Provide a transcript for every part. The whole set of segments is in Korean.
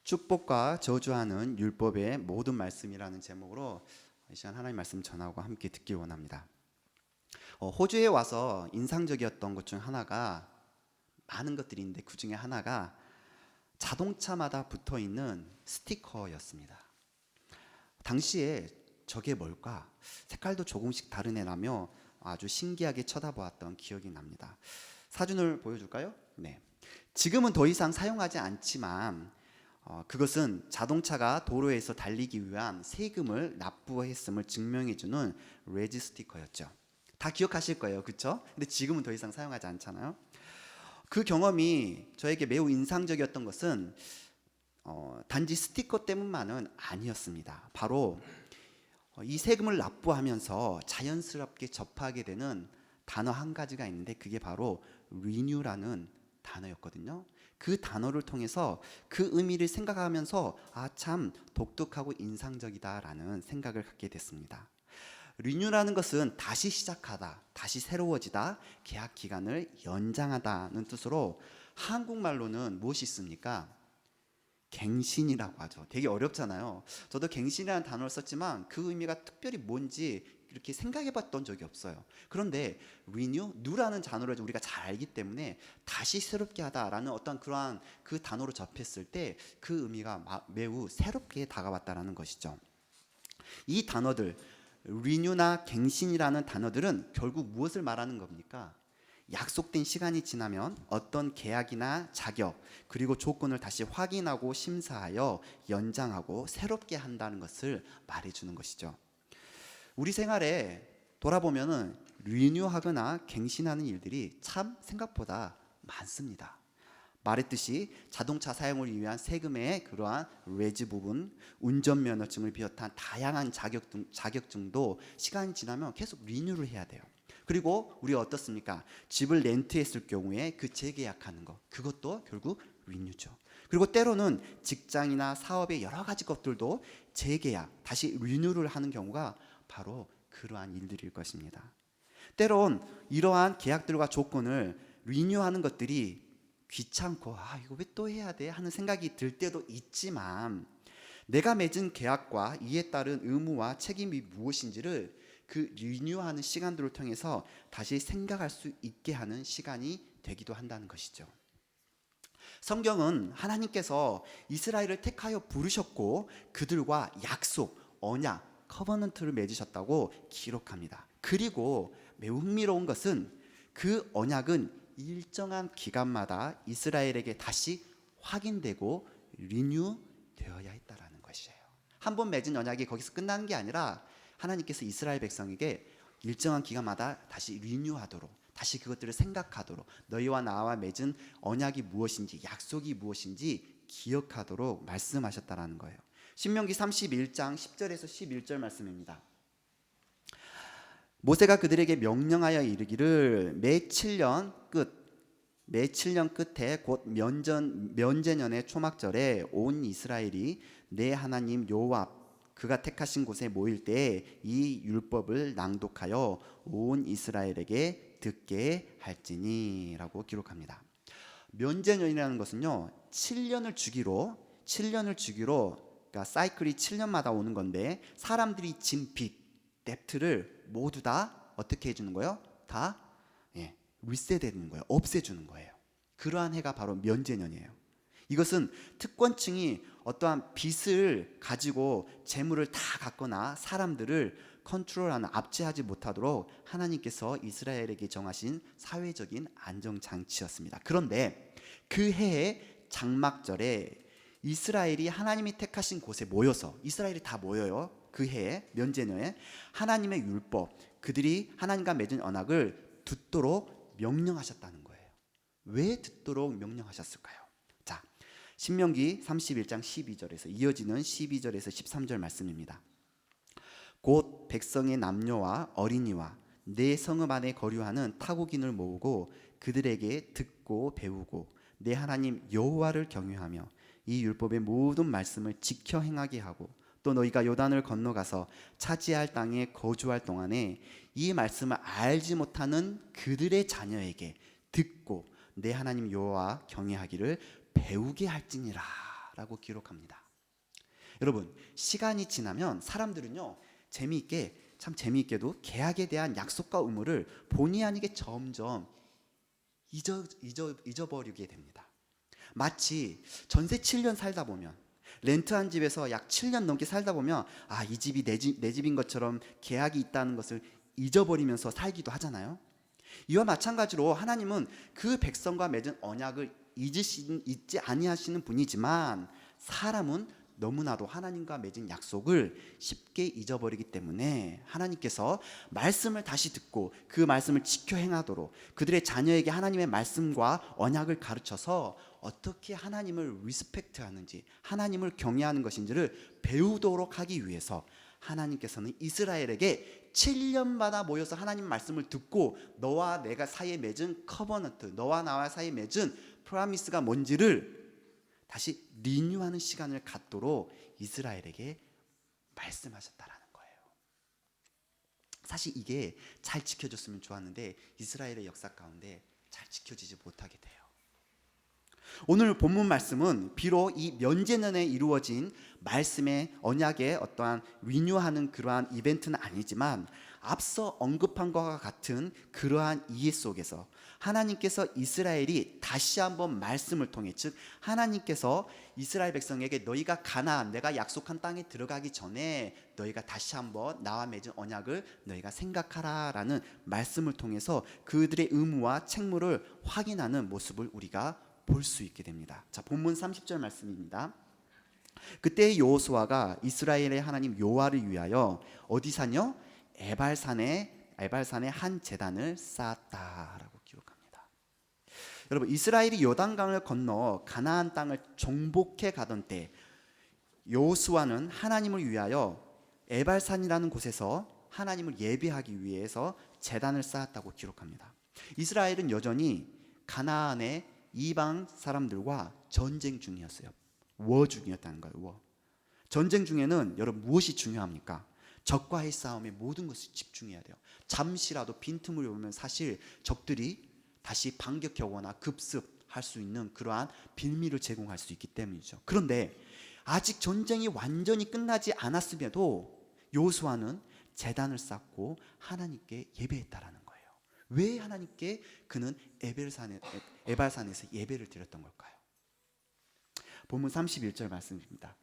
축복과 저주하는 율법의 모든 말씀이라는 제목으로 이 시간 하나님 말씀 전하고 함께 듣기 원합니다. 호주에 와서 인상적이었던 것 중 하나가 많은 것들이 있는데 그 중에 하나가 자동차마다 붙어 있는 스티커였습니다. 당시에 저게 뭘까? 색깔도 조금씩 다른 애라며 아주 신기하게 쳐다보았던 기억이 납니다. 사진을 보여줄까요? 네. 지금은 더 이상 사용하지 않지만 그것은 자동차가 도로에서 달리기 위한 세금을 납부했음을 증명해주는 레지 스티커였죠. 다 기억하실 거예요, 그렇죠? 근데 지금은 더 이상 사용하지 않잖아요. 그 경험이 저에게 매우 인상적이었던 것은 단지 스티커 때문만은 아니었습니다. 바로 이 세금을 납부하면서 자연스럽게 접하게 되는 단어 한 가지가 있는데 그게 바로 renew라는 단어였거든요. 그 단어를 통해서 그 의미를 생각하면서 참 독특하고 인상적이다라는 생각을 갖게 됐습니다. renew라는 것은 다시 시작하다, 다시 새로워지다, 계약 기간을 연장하다는 뜻으로 한국말로는 무엇이 있습니까? 갱신이라고 하죠. 되게 어렵잖아요. 저도 갱신이라는 단어를 썼지만 그 의미가 특별히 뭔지 이렇게 생각해 봤던 적이 없어요. 그런데 renew, new라는 단어를 우리가 잘 알기 때문에 다시 새롭게 하다라는 어떤 그러한 그 단어로 접했을 때 그 의미가 매우 새롭게 다가왔다라는 것이죠. 이 단어들, renew나 갱신이라는 단어들은 결국 무엇을 말하는 겁니까? 약속된 시간이 지나면 어떤 계약이나 자격 그리고 조건을 다시 확인하고 심사하여 연장하고 새롭게 한다는 것을 말해주는 것이죠. 우리 생활에 돌아보면은 리뉴하거나 갱신하는 일들이 참 생각보다 많습니다. 말했듯이 자동차 사용을 위한 세금의 그러한 레지 부분, 운전면허증을 비롯한 다양한 자격증도 시간이 지나면 계속 리뉴를 해야 돼요. 그리고 우리가 어떻습니까? 집을 렌트했을 경우에 그 재계약하는 것, 그것도 결국 리뉴죠. 그리고 때로는 직장이나 사업의 여러 가지 것들도 재계약, 다시 리뉴를 하는 경우가 바로 그러한 일들일 것입니다. 때론 이러한 계약들과 조건을 리뉴하는 것들이 귀찮고 이거 왜 또 해야 돼? 하는 생각이 들 때도 있지만 내가 맺은 계약과 이에 따른 의무와 책임이 무엇인지를 그 리뉴하는 시간들을 통해서 다시 생각할 수 있게 하는 시간이 되기도 한다는 것이죠. 성경은 하나님께서 이스라엘을 택하여 부르셨고 그들과 약속, 언약, 커버넌트를 맺으셨다고 기록합니다. 그리고 매우 흥미로운 것은 그 언약은 일정한 기간마다 이스라엘에게 다시 확인되고 리뉴 되어야 했다라는 것이에요. 한 번 맺은 언약이 거기서 끝나는 게 아니라 하나님께서 이스라엘 백성에게 일정한 기간마다 다시 리뉴하도록, 다시 그것들을 생각하도록, 너희와 나와 맺은 언약이 무엇인지, 약속이 무엇인지 기억하도록 말씀하셨다라는 거예요. 신명기 31장 10절에서 11절 말씀입니다. 모세가 그들에게 명령하여 이르기를 매 7년 끝에 곧 면제년의 초막절에 온 이스라엘이 내 하나님 여호와 앞 그가 택하신 곳에 모일 때에 이 율법을 낭독하여 온 이스라엘에게 듣게 할지니 라고 기록합니다. 면제년이라는 것은요 7년을 주기로 그러니까 사이클이 7년마다 오는 건데 사람들이 진 빚, 뎁트를 모두 다 어떻게 해주는 거예요? 다 리셋되는 거예요. 없애주는 거예요. 그러한 해가 바로 면제년이에요. 이것은 특권층이 어떠한 빚을 가지고 재물을 다 갖거나 사람들을 컨트롤하는 압제하지 못하도록 하나님께서 이스라엘에게 정하신 사회적인 안정장치였습니다. 그런데 그 해의 장막절에 이스라엘이 하나님이 택하신 곳에 모여서 이스라엘이 다 모여요. 그 해에 면제년에 하나님의 율법 그들이 하나님과 맺은 언약을 듣도록 명령하셨다는 거예요. 왜 듣도록 명령하셨을까요? 자, 신명기 31장 12절에서 이어지는 12절에서 13절 말씀입니다. 곧 백성의 남녀와 어린이와 내 성읍 안에 거류하는 타국인을 모으고 그들에게 듣고 배우고 내 하나님 여호와를 경외하며 이 율법의 모든 말씀을 지켜 행하게 하고 또 너희가 요단을 건너가서 차지할 땅에 거주할 동안에 이 말씀을 알지 못하는 그들의 자녀에게 듣고 내 하나님 여호와 경외하기를 배우게 할지니라 라고 기록합니다. 여러분, 시간이 지나면 사람들은요, 재미있게도 계약에 대한 약속과 의무를 본의 아니게 점점 잊어버리게 됩니다. 마치 전세 7년 살다 보면, 렌트한 집에서 약 7년 넘게 살다 보면 이 집이 내 집인 것처럼 계약이 있다는 것을 잊어버리면서 살기도 하잖아요. 이와 마찬가지로 하나님은 그 백성과 맺은 언약을 잊지 아니하시는 분이지만, 사람은 너무나도 하나님과 맺은 약속을 쉽게 잊어버리기 때문에 하나님께서 말씀을 다시 듣고 그 말씀을 지켜 행하도록 그들의 자녀에게 하나님의 말씀과 언약을 가르쳐서 어떻게 하나님을 리스펙트하는지, 하나님을 경외하는 것인지를 배우도록 하기 위해서 하나님께서는 이스라엘에게 7년마다 모여서 하나님 말씀을 듣고 너와 내가 사이에 맺은 커버넌트, 너와 나와 사이에 맺은 프라미스가 뭔지를 다시 리뉴하는 시간을 갖도록 이스라엘에게 말씀하셨다라는 거예요. 사실 이게 잘 지켜졌으면 좋았는데 이스라엘의 역사 가운데 잘 지켜지지 못하게 돼요. 오늘 본문 말씀은 비록 이 면제년에 이루어진 말씀의 언약의 어떠한 리뉴하는 그러한 이벤트는 아니지만, 앞서 언급한 것과 같은 그러한 이해 속에서 하나님께서 이스라엘이 다시 한번 말씀을 통해, 즉 하나님께서 이스라엘 백성에게 너희가 가나안 내가 약속한 땅에 들어가기 전에 너희가 다시 한번 나와 맺은 언약을 너희가 생각하라 라는 말씀을 통해서 그들의 의무와 책무를 확인하는 모습을 우리가 볼 수 있게 됩니다. 자, 본문 30절 말씀입니다. 그때 여호수아가 이스라엘의 하나님 여호와를 위하여 어디산요? 에발산에 한 제단을 쌓았다라고 기록합니다. 여러분, 이스라엘이 요단강을 건너 가나안 땅을 정복해 가던 때 여호수아는 하나님을 위하여 에발산이라는 곳에서 하나님을 예배하기 위해서 제단을 쌓았다고 기록합니다. 이스라엘은 여전히 가나안의 이방 사람들과 전쟁 중이었어요. 워 중이었다는 거예요. 전쟁 중에는 여러분 무엇이 중요합니까? 적과의 싸움에 모든 것을 집중해야 돼요. 잠시라도 빈틈을 오면 사실 적들이 다시 반격하거나 급습할 수 있는 그러한 빌미를 제공할 수 있기 때문이죠. 그런데 아직 전쟁이 완전히 끝나지 않았음에도 여호수아는 제단을 쌓고 하나님께 예배했다라는 거예요. 왜 하나님께 그는 에발산에서 예배를 드렸던 걸까요? 본문 31절 말씀입니다.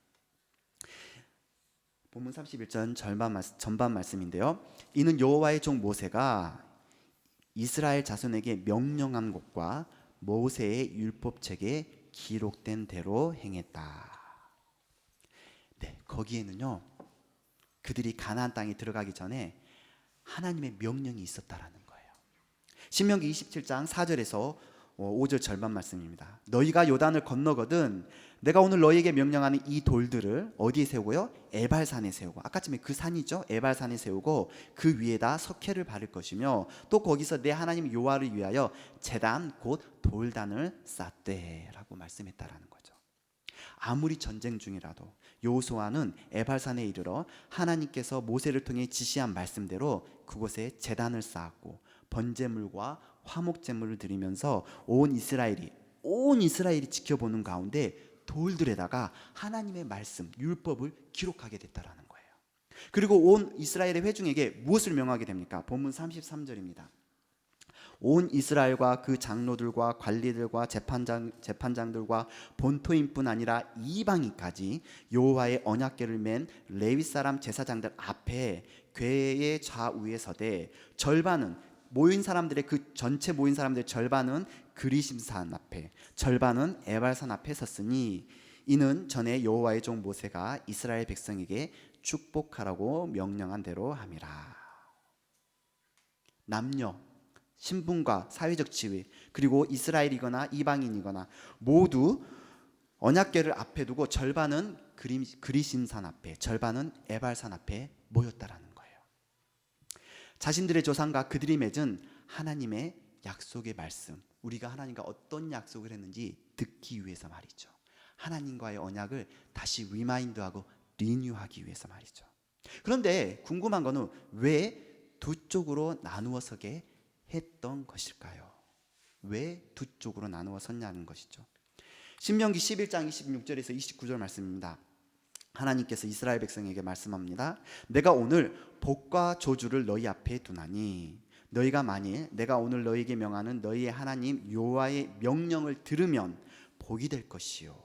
본문 31절 전반 말씀인데요. 이는 여호와의 종 모세가 이스라엘 자손에게 명령한 것과 모세의 율법책에 기록된 대로 행했다. 네, 거기에는요, 그들이 가나안 땅에 들어가기 전에 하나님의 명령이 있었다라는 거예요. 신명기 27장 4절에서 5절 절반 말씀입니다. 너희가 요단을 건너거든 내가 오늘 너희에게 명령하는 이 돌들을 어디에 세우고요? 에발산에 세우고, 아까쯤에 그 산이죠, 에발산에 세우고 그 위에다 석회를 바를 것이며 또 거기서 내 하나님 여호와를 위하여 제단 곧 돌단을 쌓되 라고 말씀했다라는 거죠. 아무리 전쟁 중이라도 여호수아는 에발산에 이르러 하나님께서 모세를 통해 지시한 말씀대로 그곳에 제단을 쌓았고 번제물과 화목제물을 드리면서 온 이스라엘이 지켜보는 가운데 돌들에다가 하나님의 말씀, 율법을 기록하게 됐다라는 거예요. 그리고 온 이스라엘의 회중에게 무엇을 명하게 됩니까? 본문 33절입니다. 온 이스라엘과 그 장로들과 관리들과 재판장들과 본토인뿐 아니라 이방인까지 여호와의 언약궤를 맨 레위 사람 제사장들 앞에 궤의 좌우에 서되 절반은 모인 사람들의 그 전체 모인 사람들의 절반은 그리심산 앞에, 절반은 에발산 앞에 섰으니 이는 전에 여호와의 종 모세가 이스라엘 백성에게 축복하라고 명령한 대로 함이라. 남녀, 신분과 사회적 지위, 그리고 이스라엘이거나 이방인이거나 모두 언약궤를 앞에 두고 절반은 그리심산 앞에, 절반은 에발산 앞에 모였다라는 거예요. 자신들의 조상과 그들이 맺은 하나님의 약속의 말씀, 우리가 하나님과 어떤 약속을 했는지 듣기 위해서 말이죠. 하나님과의 언약을 다시 리마인드하고 리뉴하기 위해서 말이죠. 그런데 궁금한 거는 왜 두 쪽으로 나누어 서게 했던 것일까요? 왜 두 쪽으로 나누어 섰냐는 것이죠. 신명기 11장 26절에서 29절 말씀입니다. 하나님께서 이스라엘 백성에게 말씀합니다. 내가 오늘 복과 저주를 너희 앞에 두나니 너희가 만일 내가 오늘 너희에게 명하는 너희의 하나님 여호와의 명령을 들으면 복이 될 것이요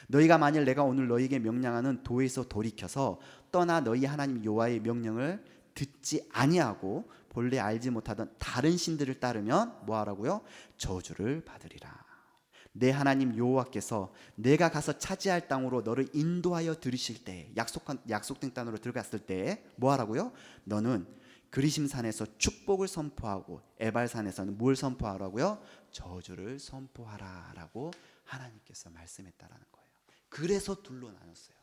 너희가 만일 내가 오늘 너희에게 명령하는 도에서 돌이켜서 떠나 너희 하나님 여호와의 명령을 듣지 아니하고 본래 알지 못하던 다른 신들을 따르면 뭐하라고요? 저주를 받으리라. 내 하나님 여호와께서 내가 가서 차지할 땅으로 너를 인도하여 들이실 때 약속된 땅으로 들어갔을 때 뭐하라고요? 너는 그리심산에서 축복을 선포하고 에발산에서는 뭘 선포하라고요? 저주를 선포하라라고 하나님께서 말씀했다라는 거예요. 그래서 둘로 나눴어요.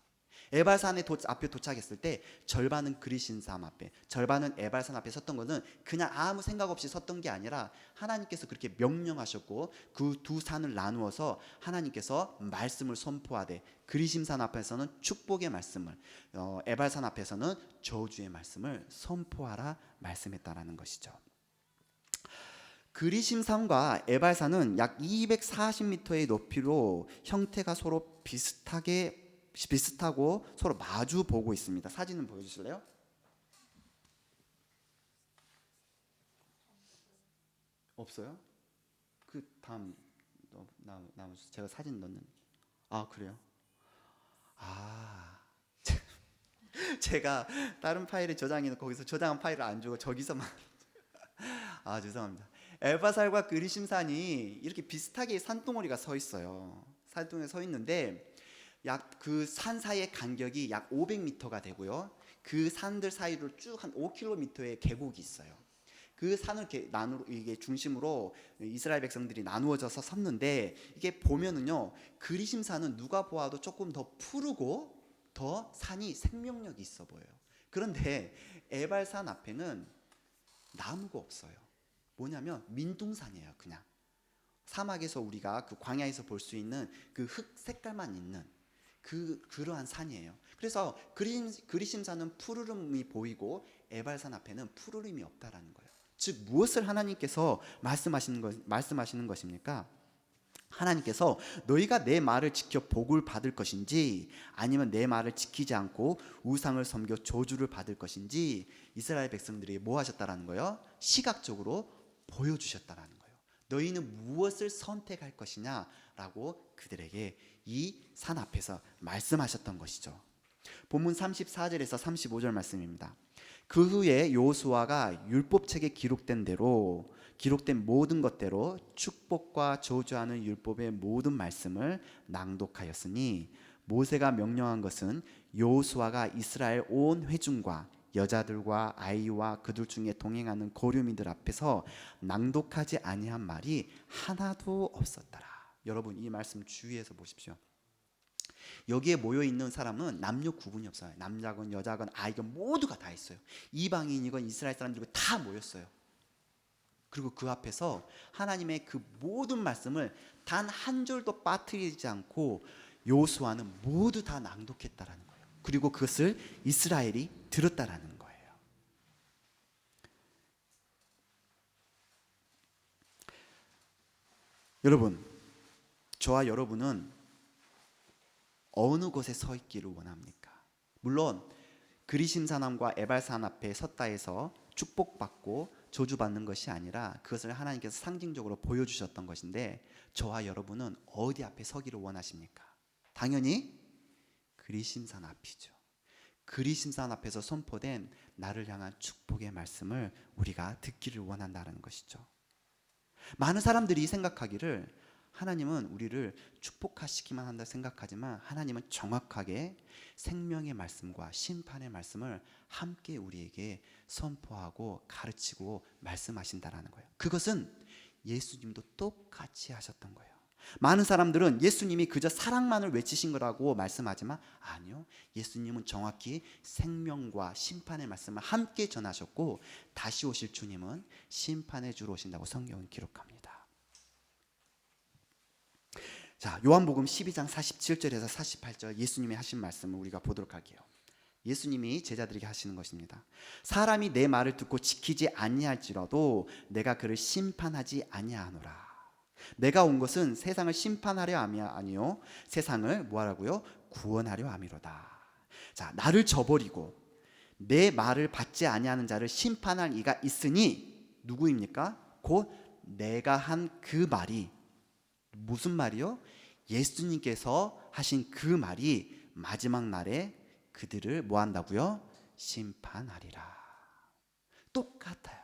에발산 앞에 도착했을 때 절반은 그리심산 앞에, 절반은 에발산 앞에 섰던 것은 그냥 아무 생각 없이 섰던 게 아니라 하나님께서 그렇게 명령하셨고 그 두 산을 나누어서 하나님께서 말씀을 선포하되 그리심산 앞에서는 축복의 말씀을, 에발산 앞에서는 저주의 말씀을 선포하라 말씀했다라는 것이죠. 그리심산과 에발산은 약 240m의 높이로 형태가 서로 비슷하고 서로 마주 보고 있습니다. 사진을 보여주실래요? 없어요? 그 다음 제가 사진 넣는. 아 그래요? 아 제가 다른 파일에 저장해서 거기서 저장한 파일을 안 주고 저기서만 아 죄송합니다. 엘바살과 그리심산이 이렇게 비슷하게 산덩어리가 서 있어요. 산덩어리가 서 있는데 약 그 산 사이의 간격이 약 500m가 되고요. 그 산들 사이로 쭉 한 5km의 계곡이 있어요. 그 산을 이게 중심으로 이스라엘 백성들이 나누어져서 섰는데 이게 보면은요, 그리심산은 누가 보아도 조금 더 푸르고 더 산이 생명력이 있어 보여요. 그런데 에발산 앞에는 나무가 없어요. 뭐냐면 민둥산이에요. 그냥 사막에서 우리가 그 광야에서 볼 수 있는 그 흙 색깔만 있는 그러한 산이에요. 그래서 그리심산은 푸르름이 보이고 에발산 앞에는 푸르름이 없다라는 거예요. 즉 무엇을 하나님께서 말씀하시는 것입니까? 하나님께서 너희가 내 말을 지켜 복을 받을 것인지 아니면 내 말을 지키지 않고 우상을 섬겨 저주를 받을 것인지 이스라엘 백성들이 뭐 하셨다라는 거예요? 시각적으로 보여주셨다라는 거예요. 너희는 무엇을 선택할 것이냐라고 그들에게 이 산 앞에서 말씀하셨던 것이죠. 본문 34절에서 35절 말씀입니다. 그 후에 여호수아가 율법책에 기록된 모든 것대로 축복과 저주하는 율법의 모든 말씀을 낭독하였으니 모세가 명령한 것은 여호수아가 이스라엘 온 회중과 여자들과 아이와 그들 중에 동행하는 거류민들 앞에서 낭독하지 아니한 말이 하나도 없었더라. 여러분 이 말씀 주의해서 보십시오. 여기에 모여 있는 사람은 남녀 구분이 없어요. 남자건 여자건 아이건 모두가 다 있어요. 이방인이건 이스라엘 사람들이건 다 모였어요. 그리고 그 앞에서 하나님의 그 모든 말씀을 단 한 줄도 빠뜨리지 않고 여호수아는 모두 다 낭독했다라는 거예요. 그리고 그것을 이스라엘이 들었다라는 거예요. 여러분, 저와 여러분은 어느 곳에 서 있기를 원합니까? 물론 그리심산암과 에발산 앞에 섰다 해서 축복받고 저주받는 것이 아니라 그것을 하나님께서 상징적으로 보여주셨던 것인데 저와 여러분은 어디 앞에 서기를 원하십니까? 당연히 그리심산 앞이죠. 그리심산 앞에서 선포된 나를 향한 축복의 말씀을 우리가 듣기를 원한다는 것이죠. 많은 사람들이 생각하기를 하나님은 우리를 축복하시기만 한다 생각하지만 하나님은 정확하게 생명의 말씀과 심판의 말씀을 함께 우리에게 선포하고 가르치고 말씀하신다라는 거예요. 그것은 예수님도 똑같이 하셨던 거예요. 많은 사람들은 예수님이 그저 사랑만을 외치신 거라고 말씀하지만 아니요, 예수님은 정확히 생명과 심판의 말씀을 함께 전하셨고 다시 오실 주님은 심판의 주로 오신다고 성경은 기록합니다. 자, 요한복음 12장 47절에서 48절 예수님이 하신 말씀을 우리가 보도록 할게요. 예수님이 제자들에게 하시는 것입니다. 사람이 내 말을 듣고 지키지 아니할지라도 내가 그를 심판하지 아니하노라. 내가 온 것은 세상을 심판하려 함이 아니요 세상을 뭐하라고요? 구원하려 함이로다. 자, 나를 저버리고 내 말을 받지 아니하는 자를 심판할 이가 있으니 누구입니까? 곧 내가 한 그 말이 무슨 말이요? 예수님께서 하신 그 말이 마지막 날에 그들을 뭐 한다고요? 심판하리라. 똑같아요.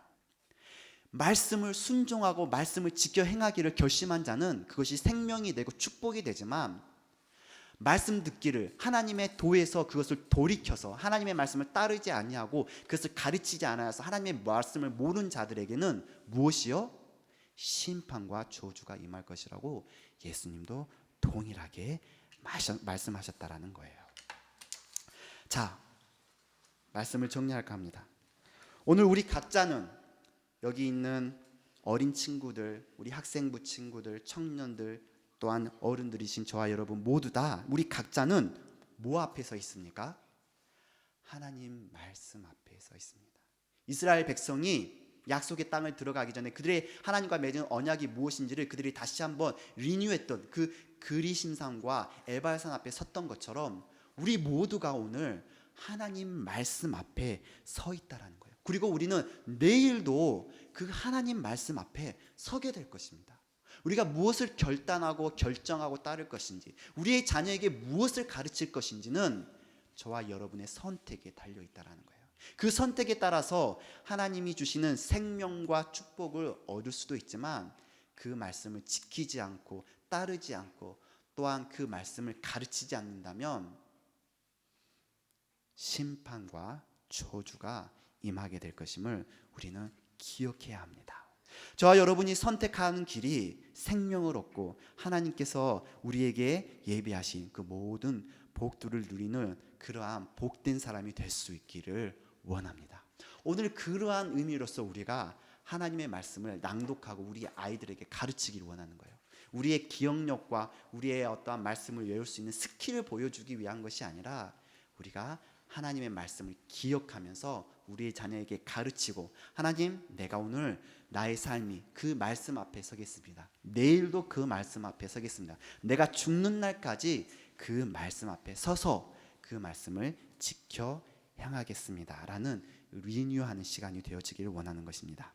말씀을 순종하고 말씀을 지켜 행하기를 결심한 자는 그것이 생명이 되고 축복이 되지만, 말씀 듣기를 하나님의 도에서 그것을 돌이켜서 하나님의 말씀을 따르지 아니하고 그것을 가르치지 않아서 하나님의 말씀을 모르는 자들에게는 무엇이요? 심판과 저주가 임할 것이라고 예수님도 동일하게 말씀하셨다라는 거예요. 자, 말씀을 정리할까 합니다. 오늘 우리 각자는 여기 있는 어린 친구들, 우리 학생부 친구들, 청년들, 또한 어른들이신 저와 여러분 모두 다 우리 각자는 뭐 앞에 서 있습니까? 하나님 말씀 앞에 서 있습니다. 이스라엘 백성이 약속의 땅을 들어가기 전에 그들의 하나님과 맺은 언약이 무엇인지를 그들이 다시 한번 리뉴했던 그 그리신산과 에발산 앞에 섰던 것처럼 우리 모두가 오늘 하나님 말씀 앞에 서 있다라는 거예요. 그리고 우리는 내일도 그 하나님 말씀 앞에 서게 될 것입니다. 우리가 무엇을 결단하고 결정하고 따를 것인지, 우리의 자녀에게 무엇을 가르칠 것인지는 저와 여러분의 선택에 달려 있다라는 거예요. 그 선택에 따라서 하나님이 주시는 생명과 축복을 얻을 수도 있지만, 그 말씀을 지키지 않고 따르지 않고 또한 그 말씀을 가르치지 않는다면 심판과 저주가 임하게 될 것임을 우리는 기억해야 합니다. 저와 여러분이 선택하는 길이 생명을 얻고 하나님께서 우리에게 예비하신 그 모든 복들을 누리는 그러한 복된 사람이 될 수 있기를 원합니다. 오늘 그러한 의미로서 우리가 하나님의 말씀을 낭독하고 우리 아이들에게 가르치기를 원하는 거예요. 우리의 기억력과 우리의 어떠한 말씀을 외울 수 있는 스킬을 보여주기 위한 것이 아니라 우리가 하나님의 말씀을 기억하면서 우리의 자녀에게 가르치고, 하나님, 내가 오늘 나의 삶이 그 말씀 앞에 서겠습니다. 내일도 그 말씀 앞에 서겠습니다. 내가 죽는 날까지 그 말씀 앞에 서서 그 말씀을 지켜 향하겠습니다 라는 리뉴하는 시간이 되어지기를 원하는 것입니다.